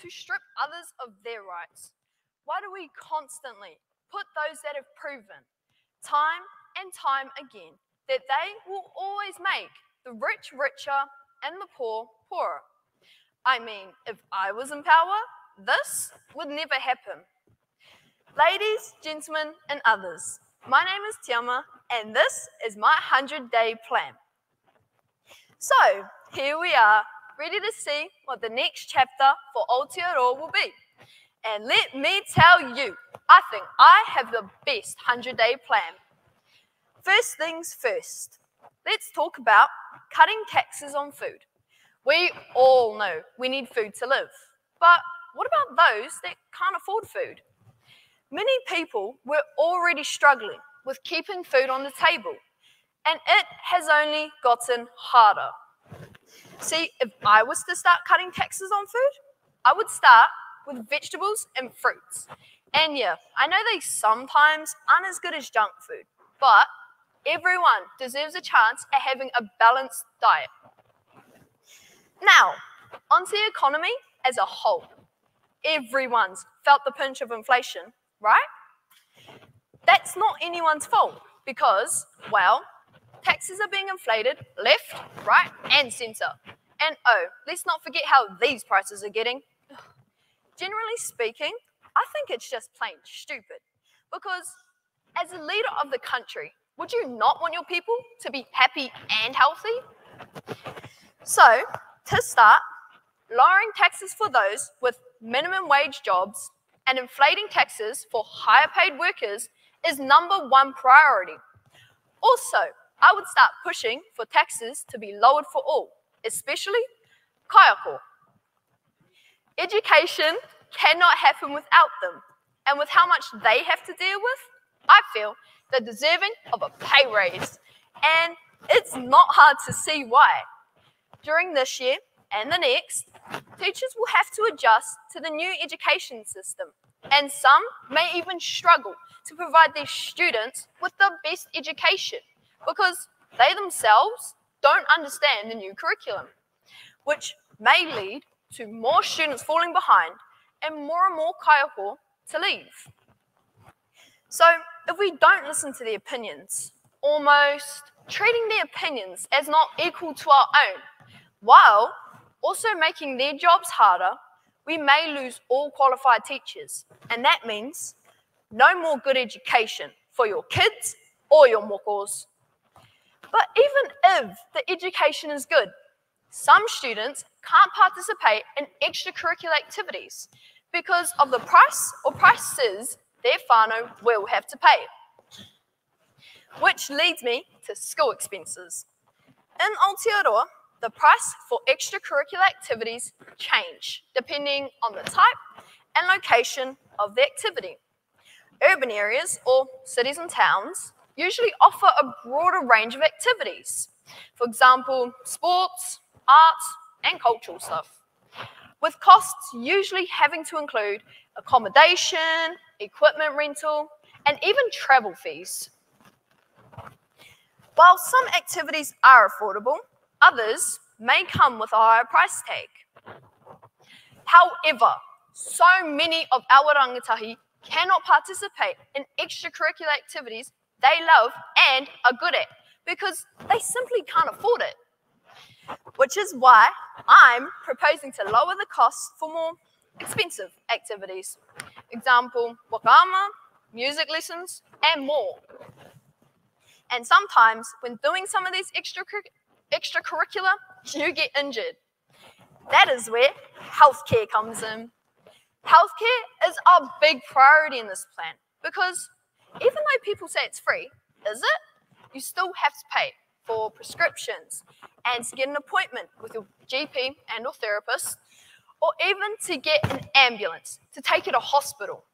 to strip others of their rights? Why do we constantly put those that have proven, time and time again, that they will always make the rich richer and the poor poorer? I mean, if I was in power, this would never happen. Ladies, gentlemen, and others, my name is Tiama, and this is my 100-day plan. So, here we are, ready to see what the next chapter for Aotea will be. And let me tell you, I think I have the best 100-day plan. First things first, let's talk about cutting taxes on food. We all know we need food to live, but what about those that can't afford food? Many people were already struggling with keeping food on the table, and it has only gotten harder. See, if I was to start cutting taxes on food, I would start with vegetables and fruits. And yeah, I know they sometimes aren't as good as junk food, but everyone deserves a chance at having a balanced diet. Now, onto the economy as a whole. Everyone's felt the pinch of inflation, right? That's not anyone's fault because, well, taxes are being inflated left, right, and centre. And oh, let's not forget how these prices are getting. Generally speaking, I think it's just plain stupid because as a leader of the country, would you not want your people to be happy and healthy? So, to start, lowering taxes for those with minimum wage jobs and inflating taxes for higher paid workers is #1 priority. Also, I would start pushing for taxes to be lowered for all, especially kaiako. Education cannot happen without them, and with how much they have to deal with, I feel they're deserving of a pay raise, and it's not hard to see why. During this year and the next, teachers will have to adjust to the new education system, and some may even struggle to provide their students with the best education because they themselves don't understand the new curriculum, which may lead to more students falling behind and more kaiako to leave. So if we don't listen to their opinions, almost treating their opinions as not equal to our own, while also making their jobs harder, we may lose all qualified teachers. And that means no more good education for your kids or your mokos. But even if the education is good, some students can't participate in extracurricular activities because of the price or prices their whānau will have to pay. Which leads me to school expenses. In Aotearoa, the price for extracurricular activities change depending on the type and location of the activity. Urban areas, or cities and towns, usually offer a broader range of activities. For example, sports, arts, and cultural stuff, with costs usually having to include accommodation, equipment rental, and even travel fees. While some activities are affordable, others may come with a higher price tag. However, so many of our rangatahi cannot participate in extracurricular activities they love and are good at because they simply can't afford it. Which is why I'm proposing to lower the costs for more expensive activities. Example, wakaama, music lessons, and more. And sometimes when doing some of these extracurricular, you get injured. That is where healthcare comes in. Healthcare is a big priority in this plan because even though people say it's free, is it? You still have to pay for prescriptions and to get an appointment with your GP and or therapist, or even to get an ambulance to take you to hospital.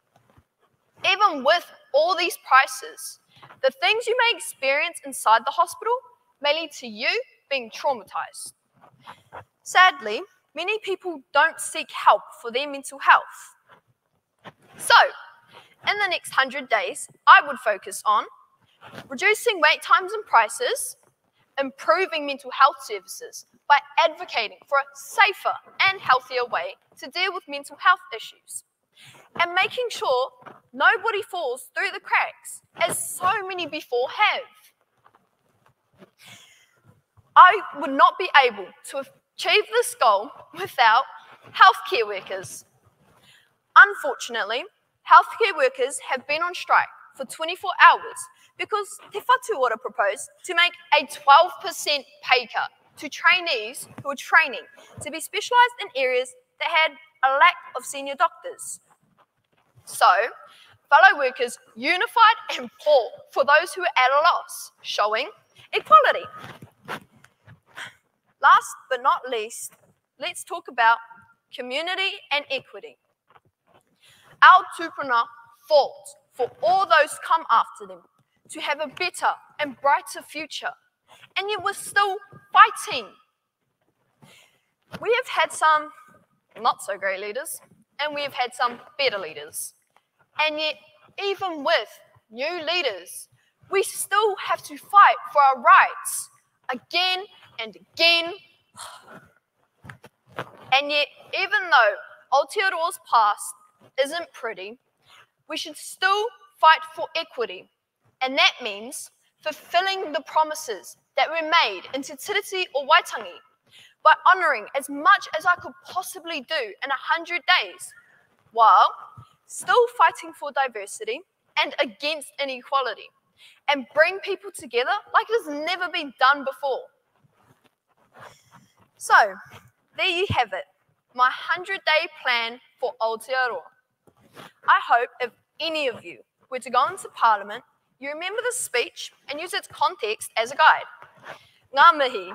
Even with all these prices, the things you may experience inside the hospital may lead to you being traumatized. Sadly, many people don't seek help for their mental health. So, in the next 100 days, I would focus on reducing wait times and prices, improving mental health services by advocating for a safer and healthier way to deal with mental health issues, and making sure nobody falls through the cracks, as so many before have. I would not be able to achieve this goal without healthcare workers. Unfortunately, healthcare workers have been on strike for 24 hours because Te Whatu Ora proposed to make a 12% pay cut to trainees who are training to be specialised in areas that had a lack of senior doctors. So, fellow workers unified and fought for those who were at a loss, showing equality. Last but not least, let's talk about community and equity. Our tupuna fought for all those come after them to have a better and brighter future, and yet we're still fighting. We have had some not so great leaders, and we have had some better leaders. And yet, even with new leaders, we still have to fight for our rights again and again. And yet, even though Aotearoa's past isn't pretty, we should still fight for equity. And that means fulfilling the promises that were made in Te Tiriti o Waitangi by honouring as much as I could possibly do in 100 days, while still fighting for diversity and against inequality, and bring people together like it has never been done before. So, there you have it, my 100-day plan for Aotearoa. I hope if any of you were to go into Parliament, you remember this speech and use its context as a guide. Ngā mihi.